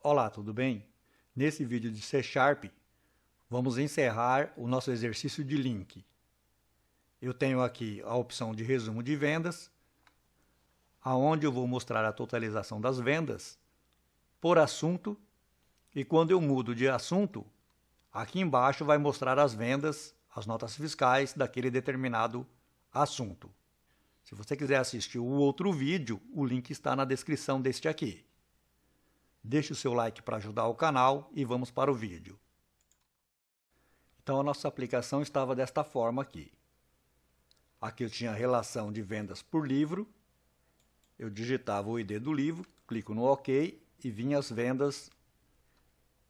Olá, tudo bem? Nesse vídeo de C Sharp, vamos encerrar o nosso exercício de link. Eu tenho aqui a opção de resumo de vendas, aonde eu vou mostrar a totalização das vendas por assunto, e quando eu mudo de assunto, aqui embaixo vai mostrar as vendas, as notas fiscais daquele determinado assunto. Se você quiser assistir o outro vídeo, o link está na descrição deste aqui. Deixe o seu like para ajudar o canal e vamos para o vídeo. Então a nossa aplicação estava desta forma aqui. Aqui eu tinha a relação de vendas por livro, eu digitava o ID do livro, clico no OK e vinha as vendas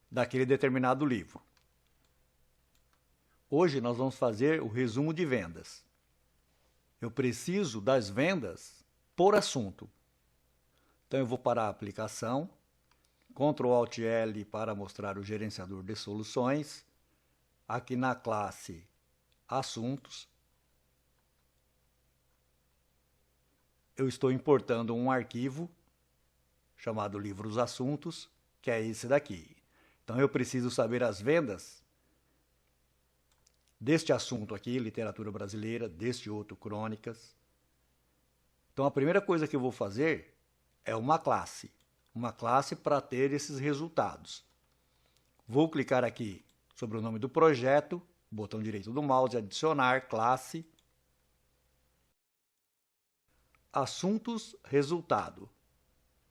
daquele determinado livro. Hoje nós vamos fazer o resumo de vendas. Eu preciso das vendas por assunto. Então eu vou para a aplicação, Ctrl Alt L para mostrar o gerenciador de soluções, aqui na classe Assuntos. Eu estou importando um arquivo chamado Livros Assuntos, que é esse daqui. Então eu preciso saber as vendas deste assunto aqui, literatura brasileira, deste outro, crônicas. Então a primeira coisa que eu vou fazer é uma classe para ter esses resultados. Vou clicar aqui sobre o nome do projeto, botão direito do mouse, adicionar classe, assuntos resultado,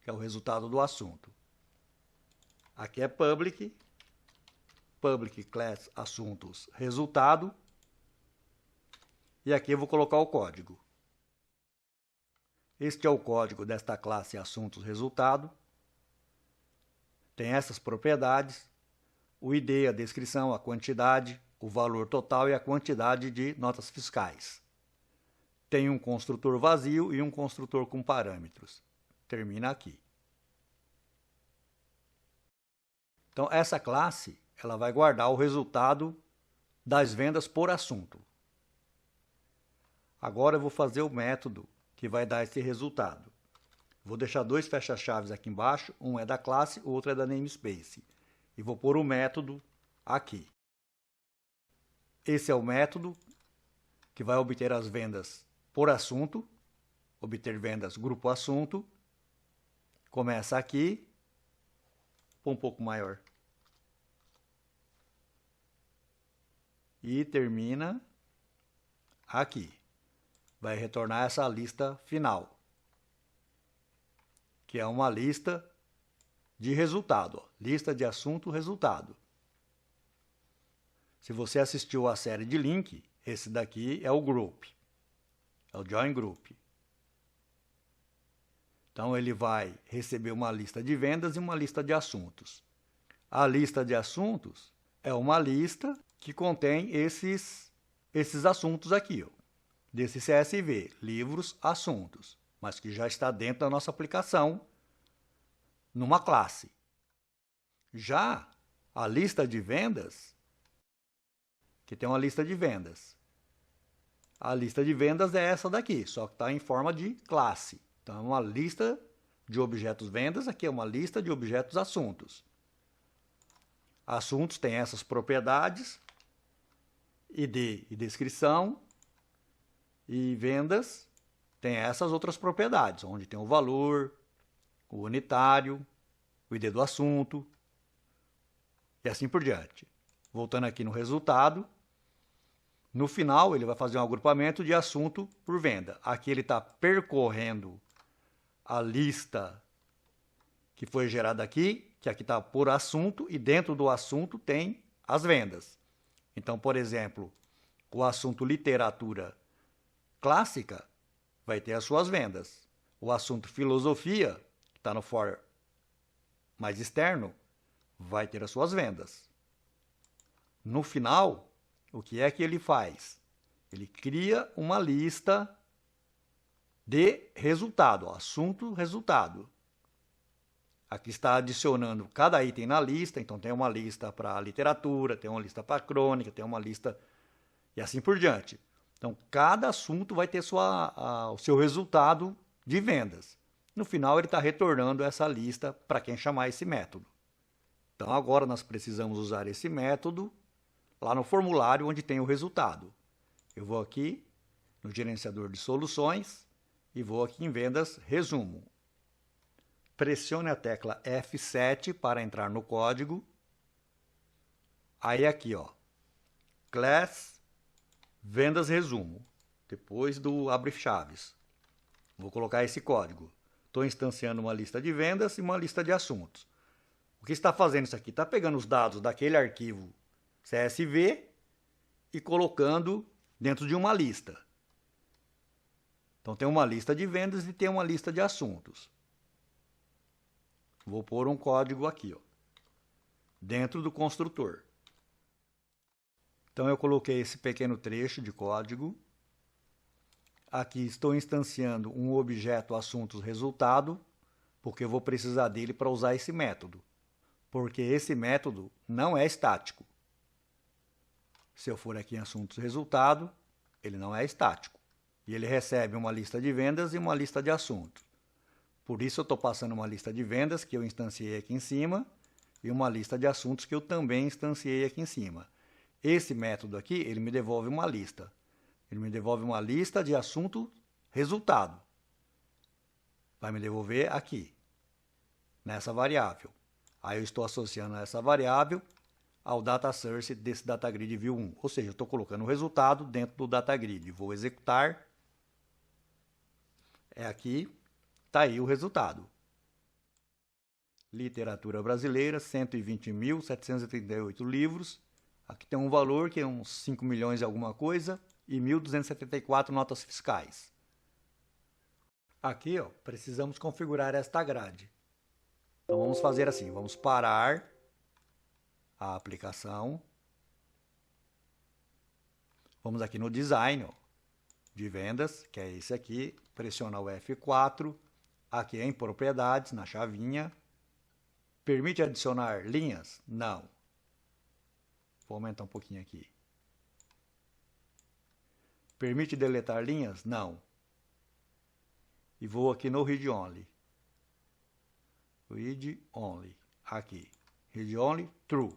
que é o resultado do assunto. Aqui é public class assuntos resultado, e aqui eu vou colocar o código. Este é o código desta classe assuntos resultado. Tem essas propriedades: o ID, a descrição, a quantidade, o valor total e a quantidade de notas fiscais. Tem um construtor vazio e um construtor com parâmetros. Termina aqui. Então essa classe ela vai guardar o resultado das vendas por assunto. Agora eu vou fazer o método que vai dar esse resultado. Vou deixar dois fecha-chaves aqui embaixo, um é da classe, o outro é da namespace. E vou pôr o método aqui. Esse é o método que vai obter as vendas por assunto, obter vendas grupo assunto. Começa aqui, um pouco maior. E termina aqui. Vai retornar essa lista final, que é uma lista de resultado, ó. Lista de assunto resultado. Se você assistiu à série de link, esse daqui é o group, é o join group. Então ele vai receber uma lista de vendas e uma lista de assuntos. A lista de assuntos é uma lista que contém esses assuntos aqui, ó, desse CSV, livros, assuntos, mas que já está dentro da nossa aplicação numa classe. Já a lista de vendas, que tem uma lista de vendas. A lista de vendas é essa daqui, só que está em forma de classe. Então é uma lista de objetos vendas, aqui é uma lista de objetos assuntos. Assuntos tem essas propriedades, ID e descrição, e vendas tem essas outras propriedades, onde tem o valor, o unitário, o ID do assunto, e assim por diante. Voltando aqui no resultado, no final ele vai fazer um agrupamento de assunto por venda. Aqui ele está percorrendo a lista que foi gerada aqui, que aqui está por assunto, e dentro do assunto tem as vendas. Então, por exemplo, o assunto literatura clássica vai ter as suas vendas. O assunto filosofia, que está no for mais externo, vai ter as suas vendas. No final, o que é que ele faz? Ele cria uma lista de resultado, assunto resultado. Aqui está adicionando cada item na lista, então tem uma lista para literatura, tem uma lista para crônica, tem uma lista e assim por diante. Então, cada assunto vai ter o seu resultado de vendas. No final, ele está retornando essa lista para quem chamar esse método. Então agora nós precisamos usar esse método lá no formulário onde tem o resultado. Eu vou aqui no gerenciador de soluções e vou aqui em vendas resumo. Pressione a tecla F7 para entrar no código. Aí aqui, ó, class vendas resumo, depois do abre chaves. Vou colocar esse código. Estou instanciando uma lista de vendas e uma lista de assuntos. O que está fazendo isso aqui? Está pegando os dados daquele arquivo CSV e colocando dentro de uma lista. Então tem uma lista de vendas e tem uma lista de assuntos. Vou pôr um código aqui, ó, dentro do construtor. Então eu coloquei esse pequeno trecho de código. Aqui estou instanciando um objeto assuntos resultado, porque eu vou precisar dele para usar esse método. Porque esse método não é estático. Se eu for aqui em assuntos resultado, ele não é estático. E ele recebe uma lista de vendas e uma lista de assuntos. Por isso eu estou passando uma lista de vendas que eu instanciei aqui em cima e uma lista de assuntos que eu também instanciei aqui em cima. Esse método aqui, ele me devolve uma lista. Ele me devolve uma lista de assunto resultado. Vai me devolver aqui, nessa variável. Aí eu estou associando essa variável ao data source desse data grid view 1. Ou seja, eu estou colocando o resultado dentro do data grid. Vou executar. É aqui, está aí o resultado. Literatura brasileira, 120.738 livros. Aqui tem um valor que é uns 5 milhões e alguma coisa e 1.274 notas fiscais. Aqui, ó, precisamos configurar esta grade. Então vamos fazer assim, vamos parar a aplicação. Vamos aqui no design, ó, de vendas, que é esse aqui, pressiona o F4, aqui em propriedades, na chavinha. Permite adicionar linhas? Não. Vou aumentar um pouquinho aqui. Permite deletar linhas? Não. E vou aqui no Read Only. Read Only. Aqui. Read Only, True.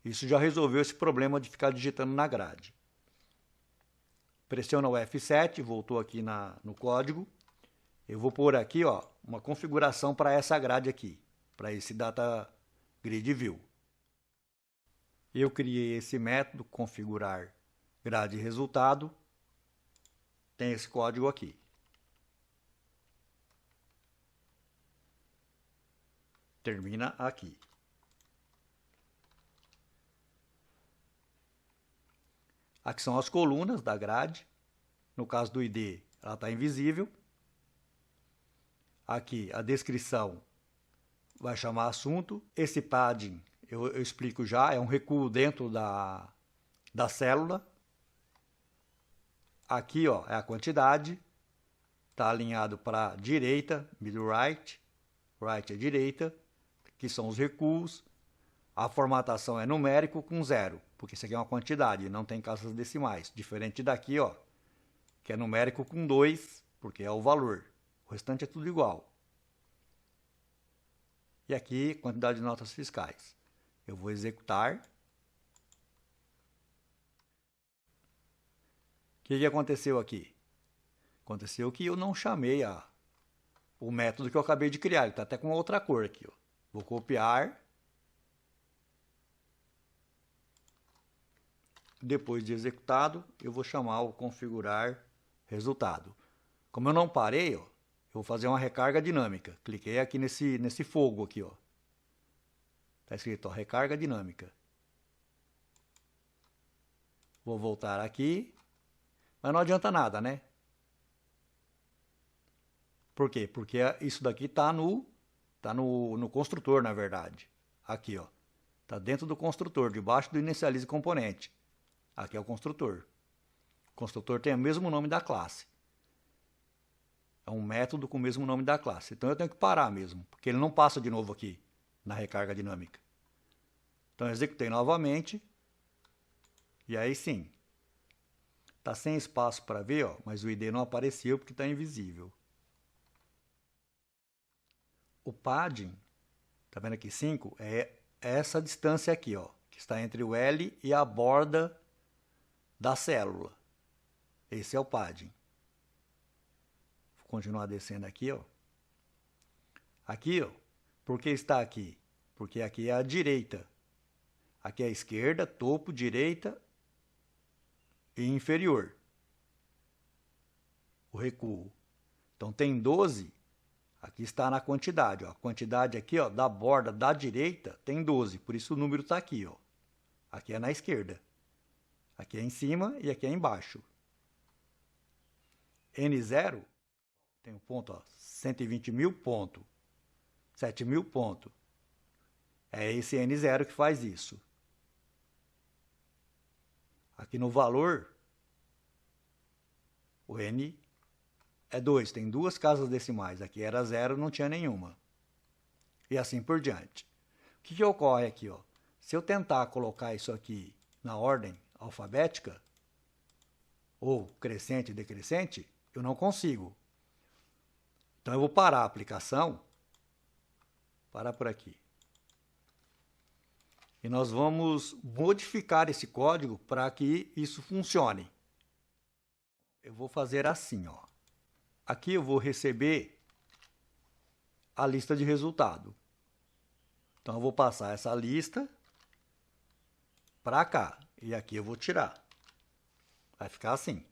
Isso já resolveu esse problema de ficar digitando na grade. Pressiona o F7, voltou aqui no código. Eu vou pôr aqui, ó, uma configuração para essa grade aqui, para esse Data Grid View. Eu criei esse método, configurar grade resultado. Tem esse código aqui. Termina aqui. Aqui são as colunas da grade. No caso do ID, ela está invisível. Aqui a descrição vai chamar assunto. Esse padding, eu explico já, é um recuo dentro da célula. Aqui, ó, é a quantidade. Está alinhado para a direita, middle right. Right é direita. Que são os recuos. A formatação é numérico com 0, porque isso aqui é uma quantidade, não tem casas decimais. Diferente daqui, ó, que é numérico com 2, porque é o valor. O restante é tudo igual. E aqui, quantidade de notas fiscais. Eu vou executar. O que aconteceu aqui? Aconteceu que eu não chamei o método que eu acabei de criar. Ele está até com uma outra cor aqui, ó. Vou copiar. Depois de executado, eu vou chamar o configurar resultado. Como eu não parei, ó, eu vou fazer uma recarga dinâmica. Cliquei aqui nesse fogo aqui, ó. Tá escrito, ó, recarga dinâmica. Vou voltar aqui, mas não adianta nada, né? Por quê? Porque isso daqui tá no construtor, na verdade. Aqui, ó. Tá dentro do construtor, debaixo do inicialize componente. Aqui é o construtor. O construtor tem o mesmo nome da classe. É um método com o mesmo nome da classe. Então eu tenho que parar mesmo, porque ele não passa de novo aqui na recarga dinâmica. Então eu executei novamente. E aí sim. Está sem espaço para ver, ó, mas o ID não apareceu porque está invisível. O padding Tá vendo aqui? 5 é essa distância aqui, ó, que está entre o L e a borda da célula. Esse é o padding. Vou continuar descendo aqui, ó. Aqui, ó, por que está aqui? Porque aqui é a direita. Aqui é a esquerda, topo, direita e inferior. O recuo. Então tem 12, aqui está na quantidade, ó. A quantidade aqui, ó, da borda da direita tem 12, por isso o número está aqui, ó. Aqui é na esquerda. Aqui é em cima e aqui é embaixo. N0 tem um ponto, ó, 120.000 ponto, 7.000 ponto. É esse N0 que faz isso. Aqui no valor, o N é 2, tem duas casas decimais. Aqui era 0, não tinha nenhuma. E assim por diante. O que ocorre aqui, ó? Se eu tentar colocar isso aqui na ordem alfabética, ou crescente e decrescente, eu não consigo. Então eu vou parar a aplicação, parar por aqui. E nós vamos modificar esse código para que isso funcione. Eu vou fazer assim, ó. Aqui eu vou receber a lista de resultado. Então eu vou passar essa lista para cá. E aqui eu vou tirar. Vai ficar assim.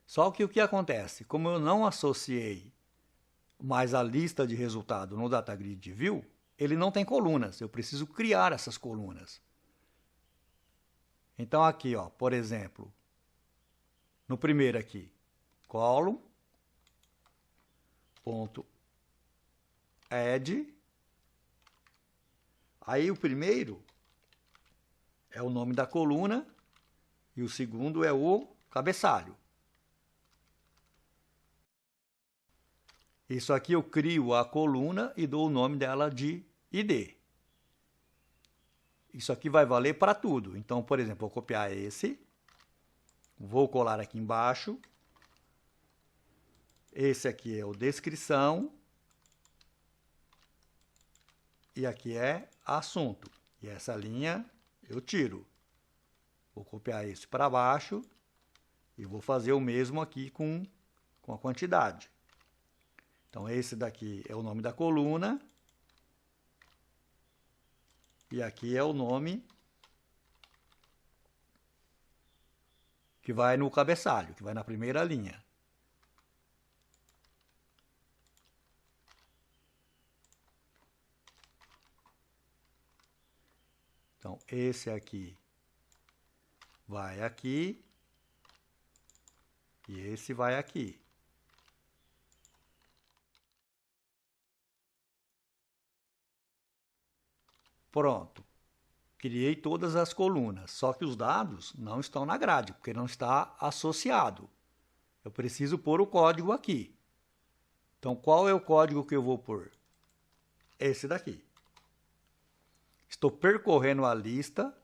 Só que o que acontece? Como eu não associei mais a lista de resultado no DataGrid View, ele não tem colunas. Eu preciso criar essas colunas. Então aqui, ó, por exemplo, no primeiro aqui, column, ponto add. Aí o primeiro é o nome da coluna e o segundo é o cabeçalho. Isso aqui eu crio a coluna e dou o nome dela de ID. Isso aqui vai valer para tudo. Então, por exemplo, vou copiar esse, vou colar aqui embaixo. Esse aqui é o descrição. E aqui é assunto. E essa linha eu tiro. Vou copiar esse para baixo e vou fazer o mesmo aqui com a quantidade. Então, esse daqui é o nome da coluna. E aqui é o nome que vai no cabeçalho, que vai na primeira linha. Então, esse aqui vai aqui e esse vai aqui. Pronto. Criei todas as colunas, só que os dados não estão na grade, porque não está associado. Eu preciso pôr o código aqui. Então, qual é o código que eu vou pôr? Esse daqui. Estou percorrendo a lista,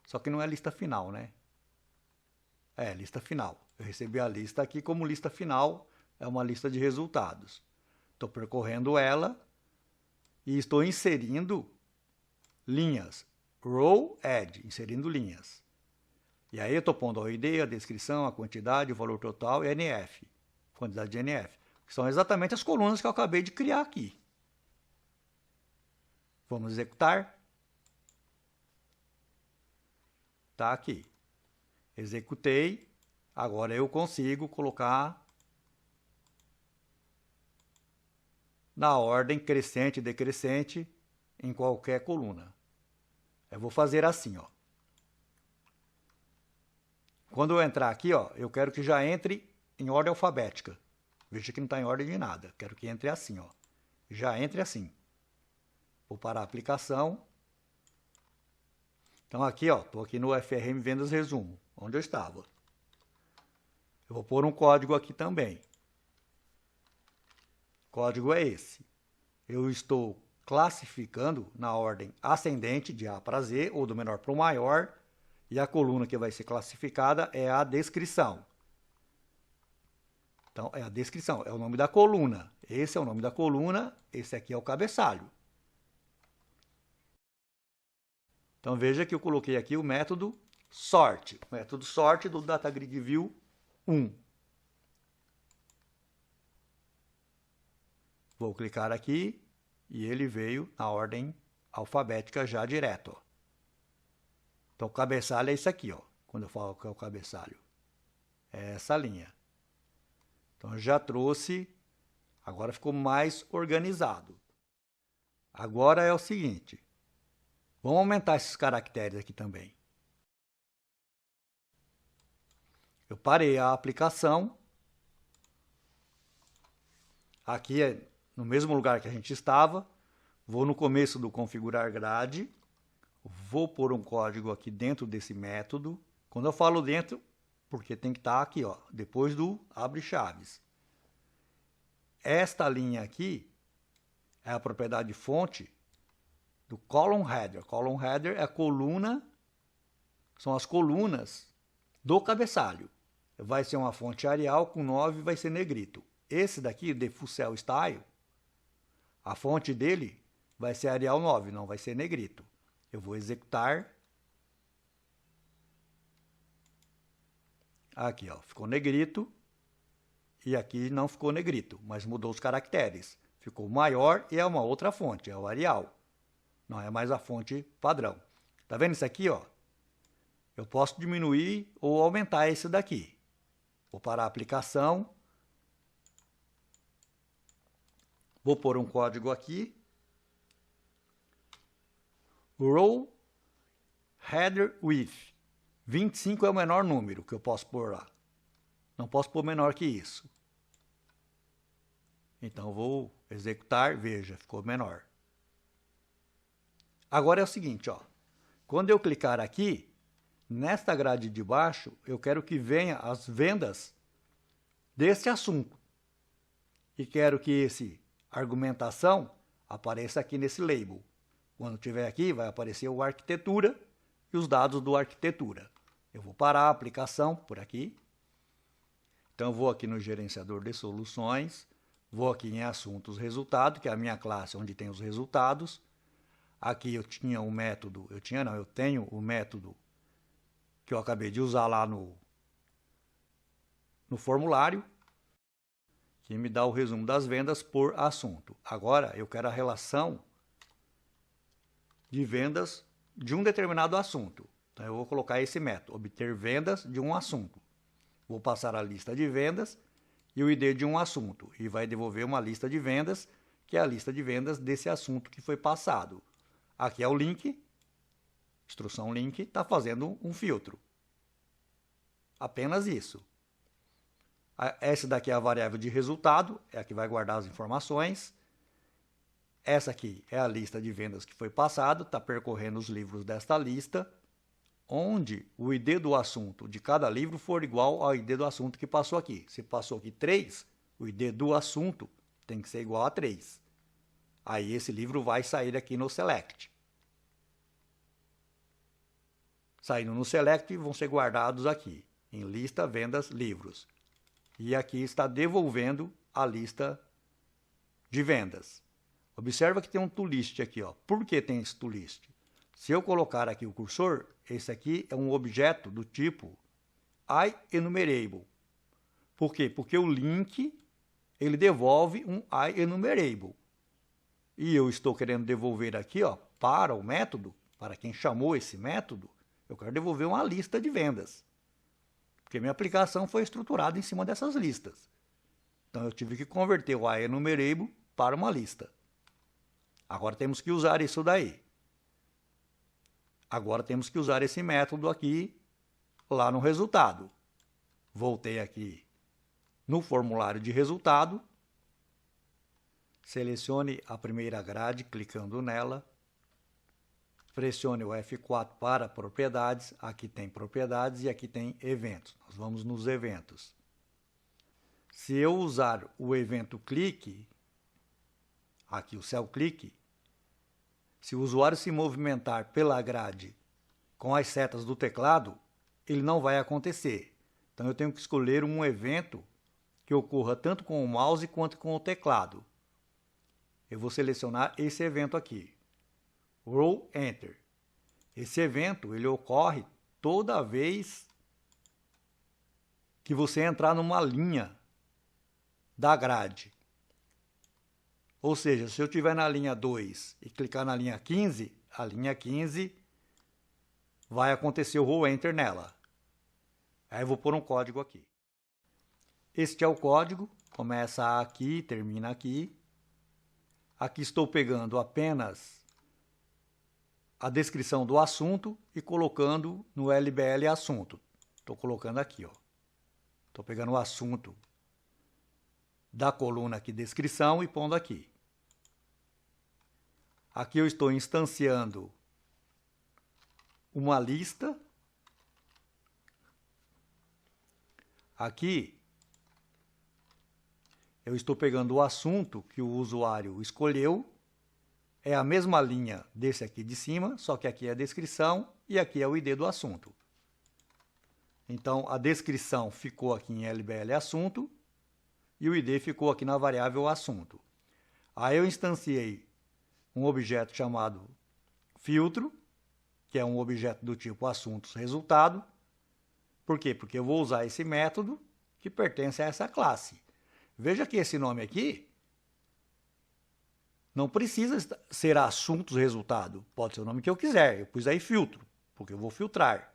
só que não é lista final, né? É, lista final. Eu recebi a lista aqui como lista final, é uma lista de resultados. Estou percorrendo ela e estou inserindo linhas. Row add, inserindo linhas. E aí eu estou pondo a ID, a descrição, a quantidade, o valor total e a NF. Quantidade de NF. Que são exatamente as colunas que eu acabei de criar aqui. Vamos executar. Está aqui. Executei. Agora eu consigo colocar na ordem crescente e decrescente em qualquer coluna. Eu vou fazer assim, ó. Quando eu entrar aqui, ó, eu quero que já entre em ordem alfabética. Veja que não está em ordem de nada. Quero que entre assim, ó. Já entre assim. Vou parar a aplicação. Então aqui, ó, estou aqui no FRM Vendas Resumo, onde eu estava. Eu vou pôr um código aqui também. O código é esse. Eu estou classificando na ordem ascendente, de A para Z, ou do menor para o maior, e a coluna que vai ser classificada é a descrição. Então, é a descrição, é o nome da coluna. Esse é o nome da coluna, esse aqui é o cabeçalho. Então, veja que eu coloquei aqui o método sort. O método sort do DataGrid View 1. Vou clicar aqui e ele veio na ordem alfabética já direto. Ó. Então, o cabeçalho é isso aqui, ó. Quando eu falo que é o cabeçalho. É essa linha. Então, eu já trouxe, agora ficou mais organizado. Agora é o seguinte, vamos aumentar esses caracteres aqui também. Eu parei a aplicação. Aqui é no mesmo lugar que a gente estava. Vou no começo do configurar grade. Vou pôr um código aqui dentro desse método. Quando eu falo dentro, porque tem que estar aqui, ó, depois do abre chaves. Esta linha aqui é a propriedade fonte do column header. Column header é a coluna, são as colunas do cabeçalho. Vai ser uma fonte Arial com 9, vai ser negrito. Esse daqui, Diffusel Style, a fonte dele vai ser Arial 9, não vai ser negrito. Eu vou executar. Aqui, ó, ficou negrito. E aqui não ficou negrito, mas mudou os caracteres. Ficou maior e é uma outra fonte, é o Arial. Não é mais a fonte padrão. Tá vendo isso aqui, ó? Eu posso diminuir ou aumentar esse daqui. Vou parar a aplicação. Vou pôr um código aqui. Row Header Width. 25 é o menor número que eu posso pôr lá. Não posso pôr menor que isso. Então, vou executar. Veja, ficou menor. Agora é o seguinte, ó. Quando eu clicar aqui, nesta grade de baixo, eu quero que venha as vendas desse assunto. E quero que esse argumentação apareça aqui nesse label. Quando tiver aqui, vai aparecer o arquitetura e os dados do arquitetura. Eu vou parar a aplicação por aqui. Então, eu vou aqui no gerenciador de soluções, vou aqui em assuntos resultado, que é a minha classe onde tem os resultados. Aqui eu tinha um método, eu tenho o método que eu acabei de usar lá no formulário, que me dá o resumo das vendas por assunto. Agora, eu quero a relação de vendas de um determinado assunto. Então, eu vou colocar esse método, obter vendas de um assunto. Vou passar a lista de vendas e o ID de um assunto. E vai devolver uma lista de vendas, que é a lista de vendas desse assunto que foi passado. Aqui é o link, instrução link, está fazendo um filtro. Apenas isso. Essa daqui é a variável de resultado, é a que vai guardar as informações. Essa aqui é a lista de vendas que foi passado, está percorrendo os livros desta lista, onde o ID do assunto de cada livro for igual ao ID do assunto que passou aqui. Se passou aqui 3, o ID do assunto tem que ser igual a 3. Aí esse livro vai sair aqui no Select. Saindo no Select, vão ser guardados aqui, em lista, vendas, livros. E aqui está devolvendo a lista de vendas. Observa que tem um toList aqui, ó. Por que tem esse toList? Se eu colocar aqui o cursor, esse aqui é um objeto do tipo IEnumerable. Por quê? Porque o link, ele devolve um IEnumerable. E eu estou querendo devolver aqui, ó, para o método, para quem chamou esse método, eu quero devolver uma lista de vendas. Porque minha aplicação foi estruturada em cima dessas listas. Então, eu tive que converter o IEnumerable para uma lista. Agora temos que usar isso daí. Agora temos que usar esse método aqui, lá no resultado. Voltei aqui no formulário de resultado. Selecione a primeira grade, clicando nela. Pressione o F4 para propriedades. Aqui tem propriedades e aqui tem eventos. Nós vamos nos eventos. Se eu usar o evento clique, aqui o cell clique, se o usuário se movimentar pela grade com as setas do teclado, ele não vai acontecer. Então, eu tenho que escolher um evento que ocorra tanto com o mouse quanto com o teclado. Eu vou selecionar esse evento aqui. Row Enter. Esse evento ele ocorre toda vez que você entrar numa linha da grade. Ou seja, se eu estiver na linha 2 e clicar na linha 15, a linha 15 vai acontecer o Row Enter nela. Aí eu vou pôr um código aqui. Este é o código, começa aqui, termina aqui. Aqui estou pegando apenas a descrição do assunto e colocando no LBL assunto. Estou colocando aqui, ó. Estou pegando o assunto da coluna aqui, descrição, e pondo aqui. Aqui eu estou instanciando uma lista. Aqui eu estou pegando o assunto que o usuário escolheu. É a mesma linha desse aqui de cima, só que aqui é a descrição e aqui é o ID do assunto. Então, a descrição ficou aqui em LBL assunto e o ID ficou aqui na variável assunto. Aí eu instanciei um objeto chamado filtro, que é um objeto do tipo assuntos resultado. Por quê? Porque eu vou usar esse método que pertence a essa classe. Veja que esse nome aqui não precisa ser assuntos resultado. Pode ser o nome que eu quiser. Eu pus aí filtro, porque eu vou filtrar.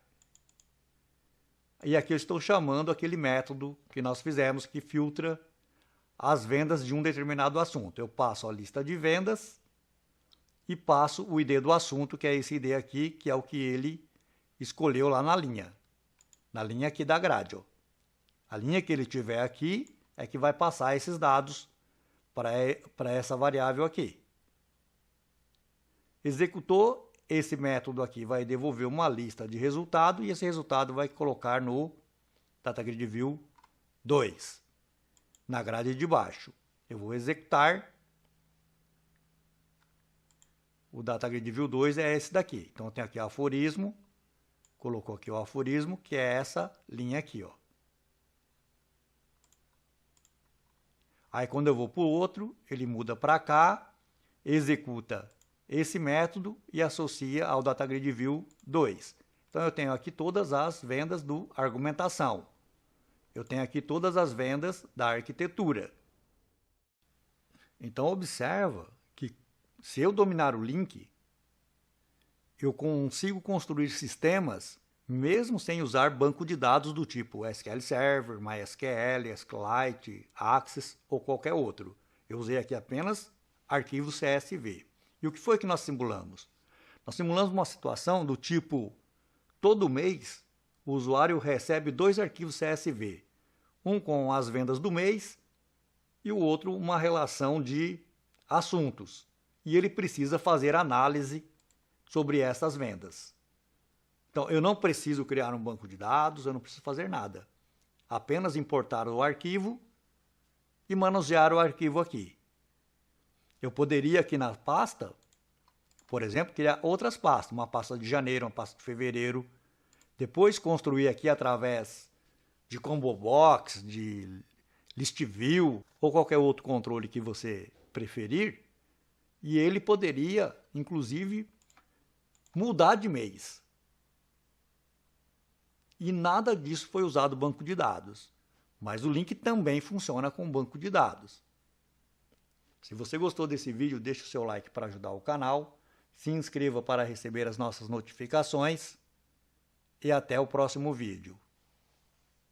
E aqui eu estou chamando aquele método que nós fizemos, que filtra as vendas de um determinado assunto. Eu passo a lista de vendas e passo o ID do assunto, que é esse ID aqui, que é o que ele escolheu lá na linha aqui da grade. Ó. A linha que ele tiver aqui é que vai passar esses dados para essa variável aqui. Executou, esse método aqui vai devolver uma lista de resultado e esse resultado vai colocar no DataGrid View 2, na grade de baixo. Eu vou executar. O DataGrid View 2 é esse daqui. Então eu tenho aqui o aforismo, colocou aqui o aforismo, que é essa linha aqui, ó. Aí quando eu vou para o outro, ele muda para cá, executa esse método e associa ao DataGrid View 2. Então eu tenho aqui todas as vendas do argumentação. Eu tenho aqui todas as vendas da arquitetura. Então observa que se eu dominar o link, eu consigo construir sistemas mesmo sem usar banco de dados do tipo SQL Server, MySQL, SQLite, Access ou qualquer outro. Eu usei aqui apenas arquivos CSV. E o que foi que nós simulamos? Nós simulamos uma situação do tipo, todo mês o usuário recebe 2 arquivos CSV, um com as vendas do mês e o outro uma relação de assuntos. E ele precisa fazer análise sobre essas vendas. Então, eu não preciso criar um banco de dados, eu não preciso fazer nada. Apenas importar o arquivo e manusear o arquivo aqui. Eu poderia aqui na pasta, por exemplo, criar outras pastas. Uma pasta de janeiro, uma pasta de fevereiro. Depois construir aqui através de Combo Box, de List View ou qualquer outro controle que você preferir. E ele poderia, inclusive, mudar de mês. E nada disso foi usado banco de dados. Mas o link também funciona com banco de dados. Se você gostou desse vídeo, deixe o seu like para ajudar o canal. Se inscreva para receber as nossas notificações. E até o próximo vídeo.